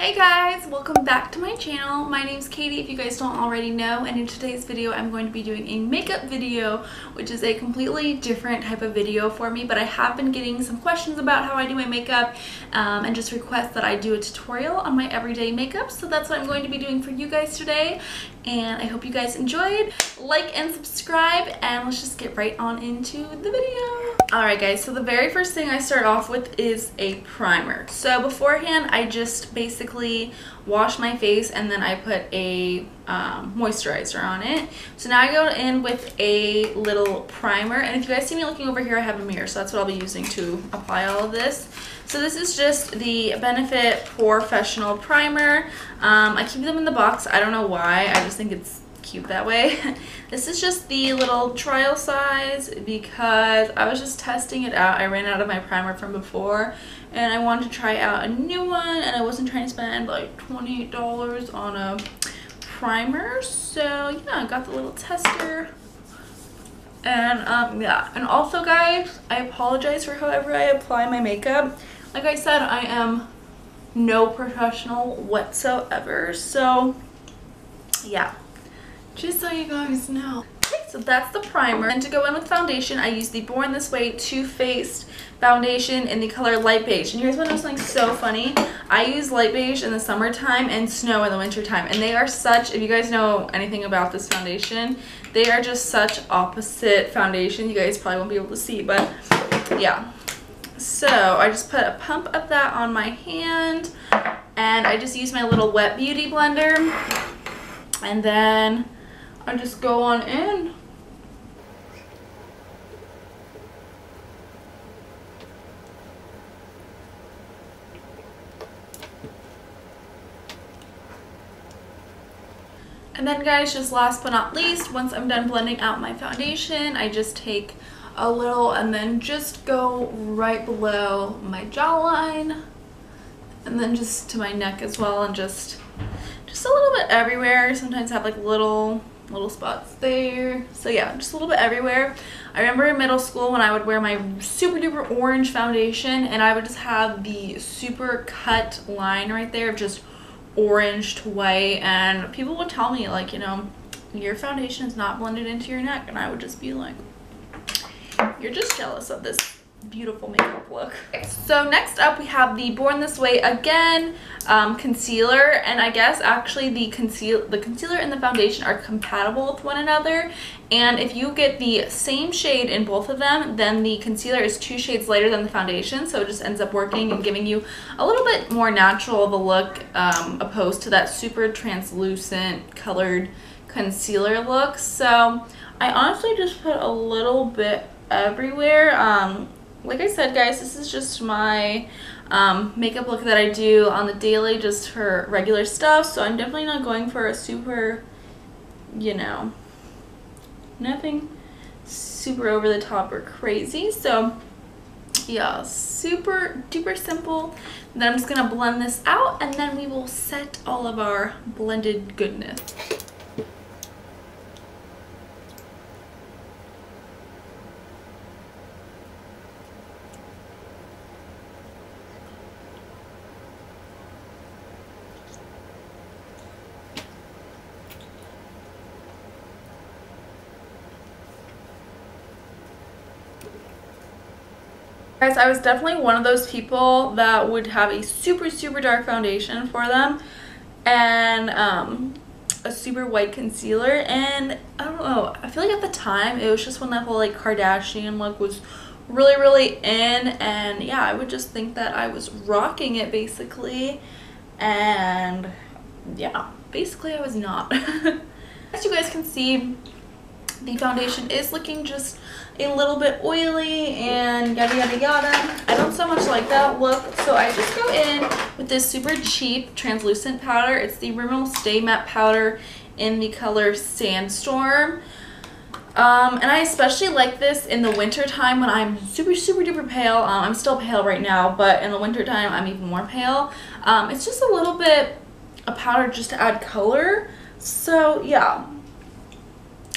Hey guys, welcome back to my channel. My name's Katie if you guys don't already know, and in today's video I'm going to be doing a makeup video, which is a completely different type of video for me, but I have been getting some questions about how I do my makeup and just requests that I do a tutorial on my everyday makeup, so that's what I'm going to be doing for you guys today, and I hope you guys enjoyed. Like and subscribe, and let's just get right on into the video. Alright guys, so the very first thing I start off with is a primer. So beforehand I just basically wash my face and then I put a moisturizer on it. So now I go in with a little primer, and if you guys see me looking over here, I have a mirror, so that's what I'll be using to apply all of this. So this is just the Benefit Professional Primer. I keep them in the box. I don't know why, I just think it's cute that way. This is just the little trial size because I was just testing it out. I ran out of my primer from before and I wanted to try out a new one, and I wasn't trying to spend like $28 on a primer. So yeah, I got the little tester. And yeah, and also guys, I apologize for however I apply my makeup. Like I said, I am no professional whatsoever, so yeah, just so you guys know. Okay, so that's the primer. And to go in with foundation, I use the Born This Way Too Faced foundation in the color light beige. And you guys want to know something so funny? I use light beige in the summertime and snow in the wintertime, and they are such, if you guys know anything about this foundation, they are just such opposite foundation. You guys probably won't be able to see, but yeah. So I just put a pump of that on my hand, and I just use my little wet beauty blender, and then I just go on in. And then guys, just last but not least, once I'm done blending out my foundation, I just take a little and then just go right below my jawline, and then just to my neck as well, and just a little bit everywhere. Sometimes I have like little spots there. So yeah, just a little bit everywhere. I remember in middle school when I would wear my super duper orange foundation, and I would just have the super cut line right there of just orange to white, and people would tell me like, you know, your foundation is not blended into your neck, and I would just be like, you're just jealous of this beautiful makeup look. Okay, so next up we have the Born This Way again concealer, and I guess actually the concealer and the foundation are compatible with one another, and if you get the same shade in both of them, then the concealer is 2 shades lighter than the foundation, so it just ends up working and giving you a little bit more natural of a look opposed to that super translucent colored concealer look. So I honestly just put a little bit everywhere. Like I said guys, this is just my makeup look that I do on the daily, just for regular stuff, so I'm definitely not going for a super, you know, nothing super over the top or crazy. So yeah, super duper simple. And then I'm just gonna blend this out, and then we will set all of our blended goodness. Guys, I was definitely one of those people that would have a super dark foundation for them and a super white concealer, and I don't know, I feel like at the time it was just when that whole like Kardashian look was really in, and yeah, I would just think that I was rocking it basically, and yeah, basically I was not. As you guys can see, the foundation is looking just a little bit oily and yada yada. I don't so much like that look, so I just go in with this super cheap translucent powder. It's the Rimmel Stay Matte Powder in the color Sandstorm. And I especially like this in the winter time when I'm super duper pale. I'm still pale right now, but in the winter time I'm even more pale. It's just a little bit of powder just to add color. So yeah.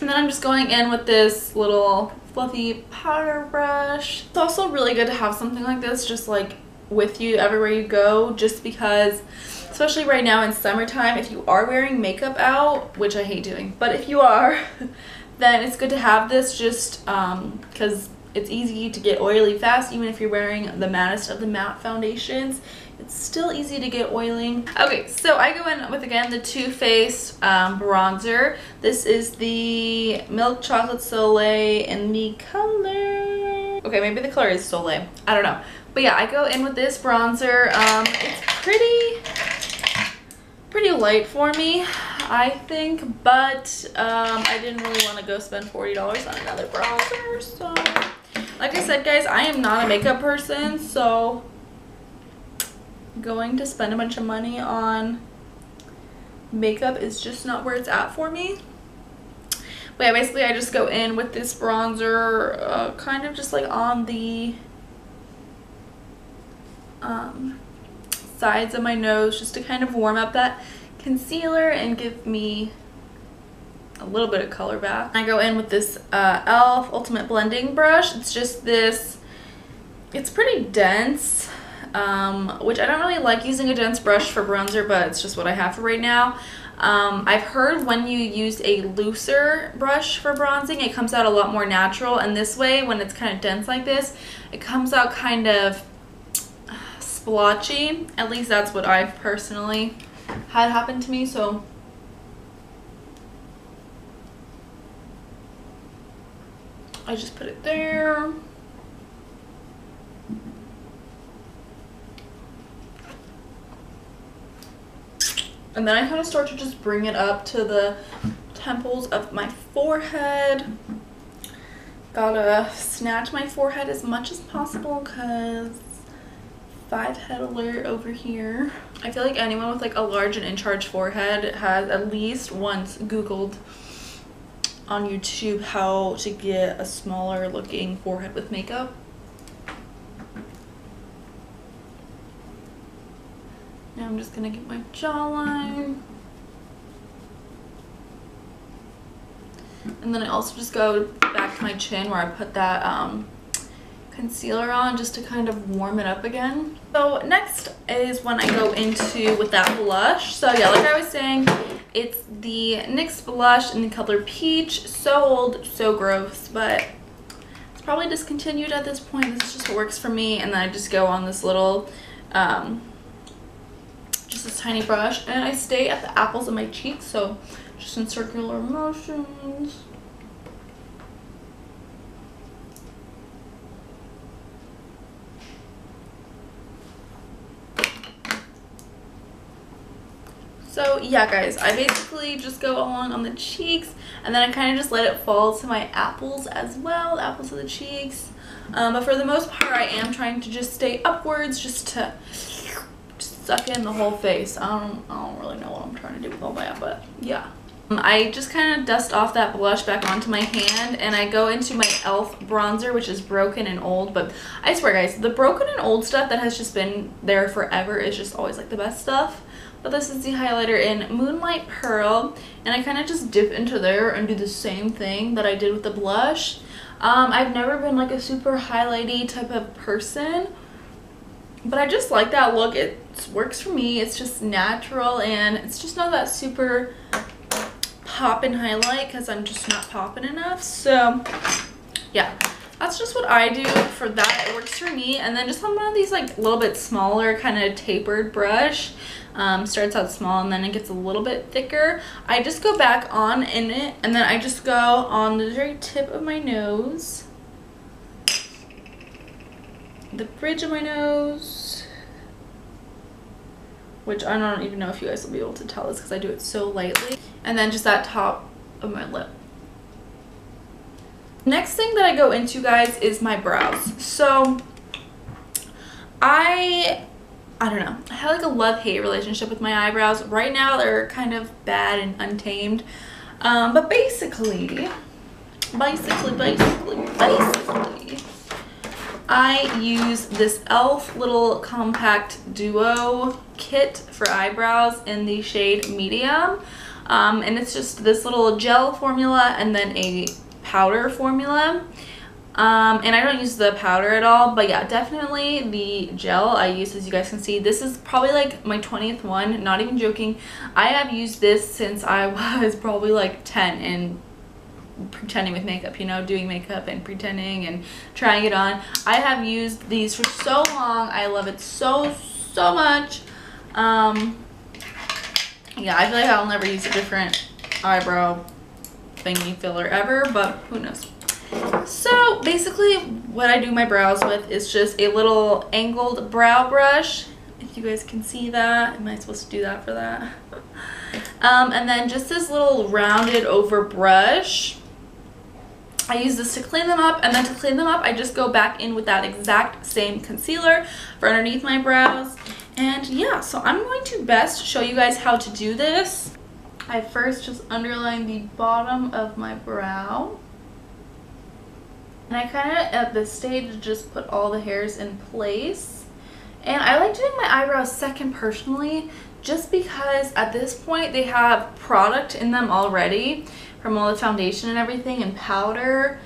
And then I'm just going in with this little fluffy powder brush. It's also really good to have something like this just like with you everywhere you go, just because, especially right now in summertime, if you are wearing makeup out, which I hate doing, but if you are, then it's good to have this, just because it's easy to get oily fast. Even if you're wearing the mattest of the matte foundations, it's still easy to get oiling. Okay, so I go in with, again, the Too Faced bronzer. This is the Milk Chocolate Soleil in the color, okay, maybe the color is Soleil, I don't know. But yeah, I go in with this bronzer. It's pretty light for me, I think, but I didn't really want to go spend $40 on another bronzer. So like I said, guys, I am not a makeup person, so going to spend a bunch of money on makeup is just not where it's at for me. But yeah, basically I just go in with this bronzer kind of just like on the sides of my nose, just to kind of warm up that concealer and give me a little bit of color back. I go in with this e.l.f. Ultimate Blending Brush. It's just this, it's pretty dense, which I don't really like using a dense brush for bronzer, but it's just what I have for right now. I've heard when you use a looser brush for bronzing, it comes out a lot more natural, and this way, when it's kind of dense like this, it comes out kind of splotchy. At least that's what I've personally had happen to me. So I just put it there. And then I kind of start to just bring it up to the temples of my forehead. Gotta snatch my forehead as much as possible because 5-head alert over here. I feel like anyone with like a large and in charge forehead has at least once Googled on YouTube how to get a smaller looking forehead with makeup. Now I'm just gonna get my jawline. And then I also just go back to my chin where I put that concealer on, just to kind of warm it up again. So next is when I go into with that blush. So yeah, like I was saying, it's the NYX blush in the color Peach. So old, so gross, but it's probably discontinued at this point. This is just what works for me. And then I just go on this little just this tiny brush, and I stay at the apples of my cheeks, so just in circular motions. So yeah, guys, I basically just go along on the cheeks, and then I kind of just let it fall to my apples as well, the apples of the cheeks. But for the most part, I am trying to just stay upwards, just to suck in the whole face. I don't really know what I'm trying to do with all that, but yeah. I just kind of dust off that blush back onto my hand, and I go into my e.l.f. bronzer, which is broken and old. But I swear, guys, the broken and old stuff that has just been there forever is just always like the best stuff. But this is the highlighter in Moonlight Pearl, and I kind of just dip into there and do the same thing that I did with the blush. I've never been like a super highlighty type of person, but I just like that look. It works for me. It's just natural, and it's just not that super poppin' highlight because I'm just not popping enough. So yeah, that's just what I do for that. It works for me. And then just on one of these like a little bit smaller kind of tapered brush, starts out small and then it gets a little bit thicker. I just go back on in it, and then I just go on the very tip of my nose, the bridge of my nose, which I don't even know if you guys will be able to tell this because I do it so lightly, and then just that top of my lip. Next thing that I go into, guys, is my brows. So I don't know, I have like a love-hate relationship with my eyebrows. Right now they're kind of bad and untamed, but basically I use this e.l.f. little compact duo kit for eyebrows in the shade medium, and it's just this little gel formula and then a powder formula. And I don't use the powder at all, but yeah, definitely the gel I use, as you guys can see. This is probably like my 20th one, not even joking. I have used this since I was probably like 10 and pretending with makeup, you know, doing makeup and pretending and trying it on. I have used these for so long. I love it so much. Yeah, I feel like I'll never use a different eyebrow thingy filler ever, but who knows. So basically what I do my brows with is just a little angled brow brush. If you guys can see that. Am I supposed to do that for that? And then just this little rounded over brush. I use this to clean them up, and then to clean them up I just go back in with that exact same concealer for underneath my brows. And yeah, so I'm going to best show you guys how to do this. I first just underline the bottom of my brow. And I kind of, at this stage, just put all the hairs in place. And I like doing my eyebrows second personally, just because at this point they have product in them already from all the foundation and everything and powder.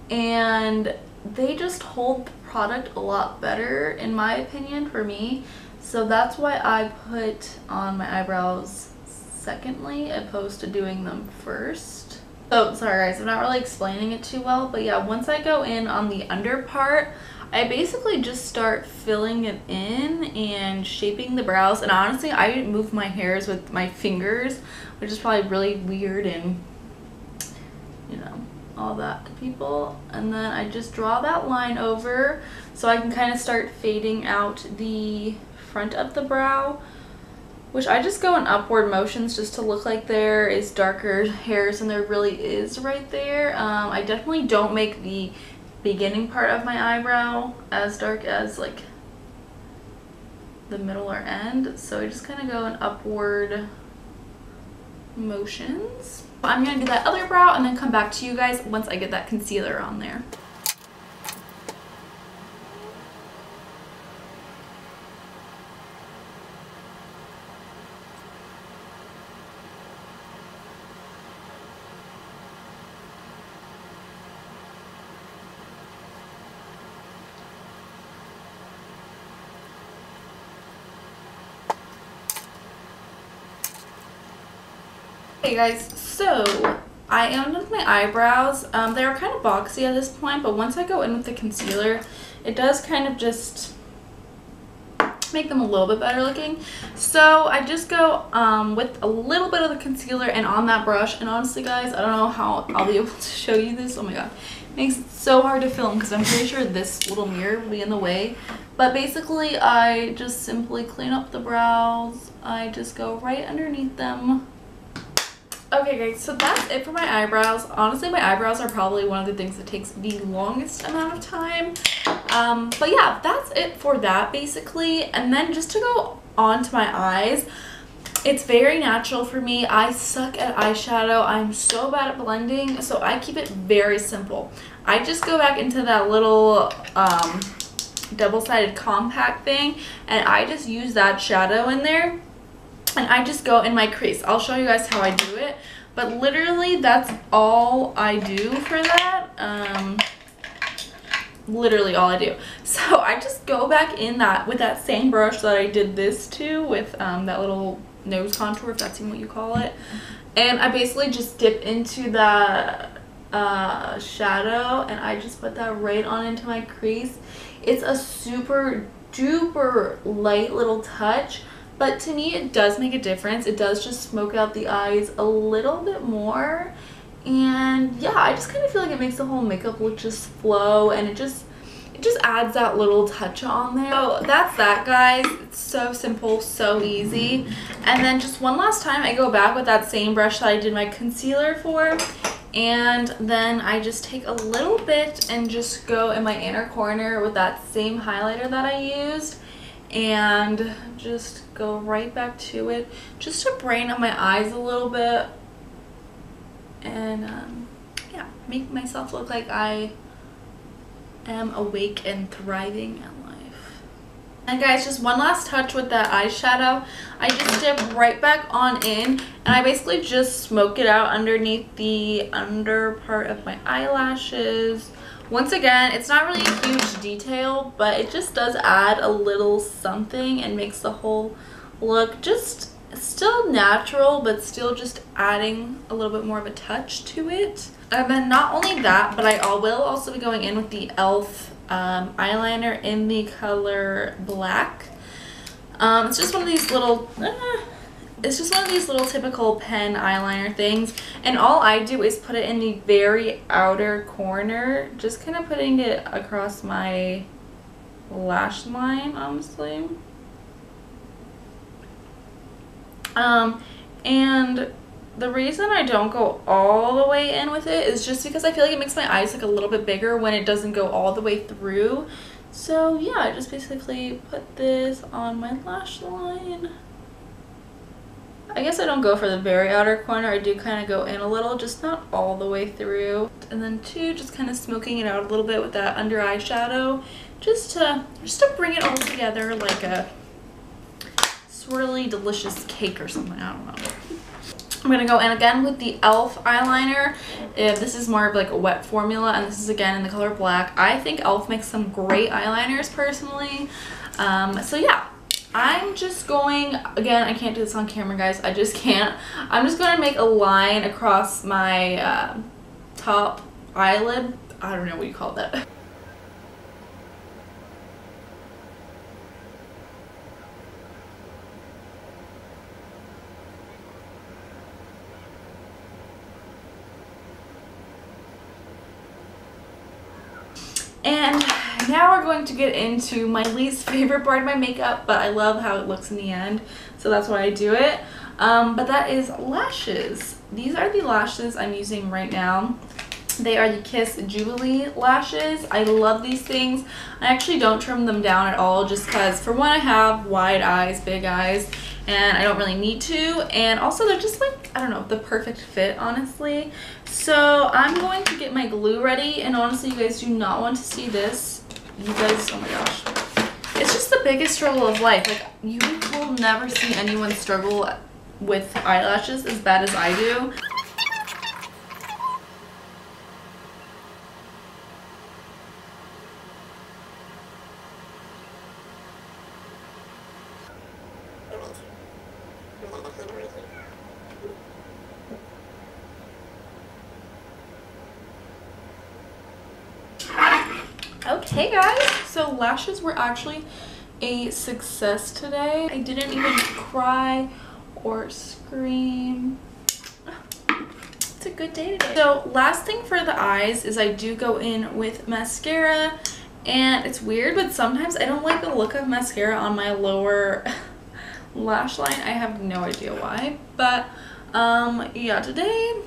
And they just hold the product a lot better, in my opinion, for me. So that's why I put on my eyebrows secondly, opposed to doing them first. So sorry guys, I'm not really explaining it too well, but yeah, once I go in on the under part, I basically just start filling it in and shaping the brows. And honestly, I move my hairs with my fingers, which is probably really weird and, you know, all that to people. And then I just draw that line over so I can kind of start fading out the front of the brow, which I just go in upward motions just to look like there is darker hairs than there really is right there. I definitely don't make the beginning part of my eyebrow as dark as like the middle or end, so I just kind of go in upward motions. I'm gonna do that other brow and then come back to you guys once I get that concealer on there. Hey guys, so I am done with my eyebrows. They are kind of boxy at this point, but once I go in with the concealer, it does kind of just make them a little bit better looking. So I just go with a little bit of the concealer and on that brush. And honestly guys, I don't know how I'll be able to show you this. Oh my god, it makes it so hard to film because I'm pretty sure this little mirror will be in the way. But basically I just simply clean up the brows. I just go right underneath them. Okay guys, so that's it for my eyebrows. Honestly, my eyebrows are probably one of the things that takes the longest amount of time. But yeah, that's it for that basically. And then just to go on to my eyes, it's very natural for me. I suck at eyeshadow. I'm so bad at blending, so I keep it very simple. I just go back into that little double-sided compact thing, and I just use that shadow in there. And I just go in my crease. I'll show you guys how I do it. But literally, that's all I do for that. Literally all I do. So I just go back in that with that same brush that I did this to with that little nose contour, if that's even what you call it. And I basically just dip into that shadow, and I just put that right on into my crease. It's a super duper light little touch. But to me, it does make a difference. It does just smoke out the eyes a little bit more. And yeah, I just kind of feel like it makes the whole makeup look just flow, and it just adds that little touch on there. So that's that, guys. It's so simple, so easy. And then just one last time, I go back with that same brush that I did my concealer for. And then I just take a little bit and just go in my inner corner with that same highlighter that I used. And just go right back to it just to brighten up my eyes a little bit, and yeah, make myself look like I am awake and thriving at life. And guys, just one last touch with that eyeshadow. I just dip right back on in, and I basically just smoke it out underneath the under part of my eyelashes, Once again, it's not really a huge detail, but it just does add a little something and makes the whole look just still natural, but still just adding a little bit more of a touch to it. And then not only that, but I will also be going in with the e.l.f. eyeliner in the color black. It's just one of these little it's just one of these little typical pen eyeliner things, and all I do is put it in the very outer corner, just kind of putting it across my lash line, honestly. And the reason I don't go all the way in with it is just because I feel like it makes my eyes look a little bit bigger when it doesn't go all the way through. So yeah, I just basically put this on my lash line. I guess I don't go for the very outer corner. I do kind of go in a little, just not all the way through. And then two, just kind of smoking it out a little bit with that under eye shadow, just to bring it all together like a swirly delicious cake or something. I don't know. I'm gonna go in again with the e.l.f. eyeliner. This is more of like a wet formula, and this is again in the color black. I think e.l.f. makes some great eyeliners personally. So yeah, I'm just going, again, I can't do this on camera, guys. I just can't. I'm just going to make a line across my top eyelid. I don't know what you call that. And now we're going to get into my least favorite part of my makeup, but I love how it looks in the end, so that's why I do it. But that is lashes. These are the lashes I'm using right now. They are the Kiss Jubilee lashes. I love these things. I actually don't trim them down at all, just because for one, I have wide eyes, big eyes, and I don't really need to, and also they're just like, I don't know, the perfect fit, honestly. So I'm going to get my glue ready, and honestly, you guys do not want to see this. You guys, oh my gosh, it's just the biggest struggle of life. Like, you will never see anyone struggle with eyelashes as bad as I do. Okay guys, so lashes were actually a success today. I didn't even cry or scream. It's a good day today. So last thing for the eyes is I do go in with mascara, and it's weird, but sometimes I don't like the look of mascara on my lower lash line. I have no idea why, but yeah, today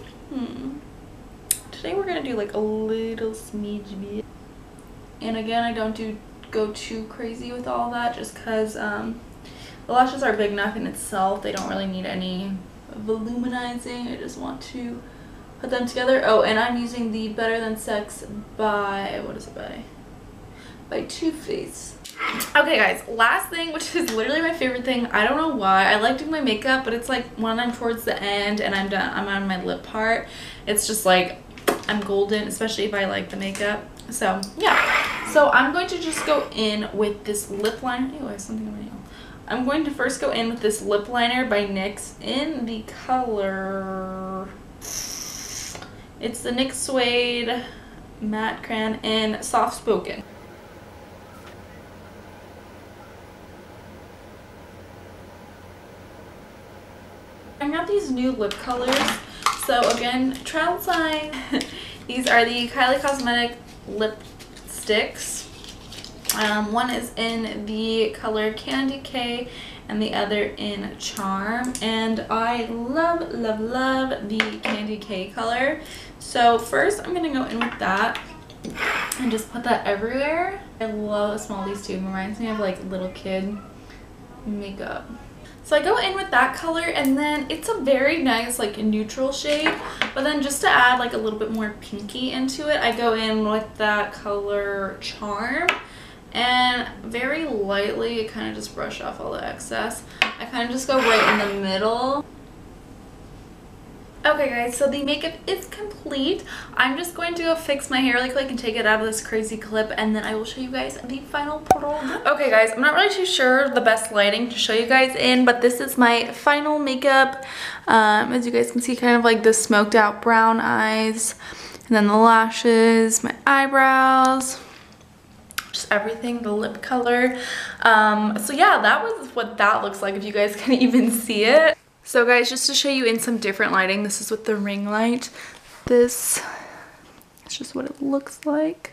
we're gonna do like a little smidge bit. And again, I don't go too crazy with all that, just because the lashes are big enough in itself. They don't really need any voluminizing. I just want to put them together. Oh, and I'm using the Better Than Sex by, what is it by? By Too Faced. Okay guys, last thing, which is literally my favorite thing. I don't know why. I like doing my makeup, but it's like when I'm towards the end and I'm done, I'm on my lip part, it's just like I'm golden, especially if I like the makeup. So yeah, so I'm going to just go in with this lip liner. Ew, I have something on my nail. I'm going to first go in with this lip liner by NYX in the color, it's the NYX Suede Matte Crayon in Soft Spoken. I got these new lip colors. So again, trial sign. These are the Kylie Cosmetic lipsticks. One is in the color Candy K and the other in Charm, and I love, love, love the Candy K color. So first I'm gonna go in with that and just put that everywhere. I love how small these two. It reminds me of like little kid makeup. So I go in with that color, and then it's a very nice like neutral shade, but then just to add like a little bit more pinky into it, I go in with that color Charm, and very lightly kind of just brush off all the excess. I kind of just go right in the middle. Okay guys, so the makeup is complete. I'm just going to go fix my hair really quick and take it out of this crazy clip, and then I will show you guys the final product. Okay guys, I'm not really too sure the best lighting to show you guys in, but this is my final makeup. As you guys can see, kind of like the smoked out brown eyes, and then the lashes, my eyebrows, just everything, the lip color. So yeah, that was what that looks like, if you guys can even see it. So guys, just to show you in some different lighting, this is with the ring light. This is just what it looks like.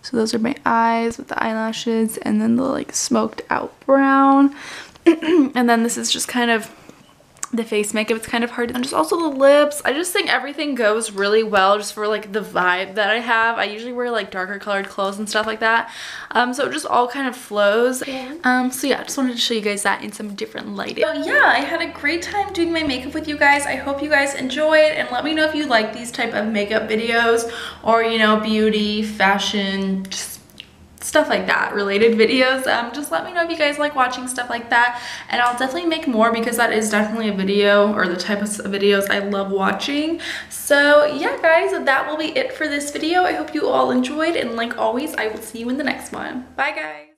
So those are my eyes with the eyelashes, and then the like smoked out brown. And then this is just kind of the face makeup. It's kind of hard, and just also the lips. I just think everything goes really well just for like the vibe that I have. I usually wear like darker colored clothes and stuff like that, so it just all kind of flows. So yeah, I just wanted to show you guys that in some different lighting. So yeah, I had a great time doing my makeup with you guys. I hope you guys enjoyed, and let me know if you like these type of makeup videos, or you know, beauty, fashion, just stuff like that related videos. Just let me know if you guys like watching stuff like that, and I'll definitely make more, because that is definitely a video, or the type of videos I love watching. So yeah guys, that will be it for this video. I hope you all enjoyed, and like always, I will see you in the next one. Bye guys.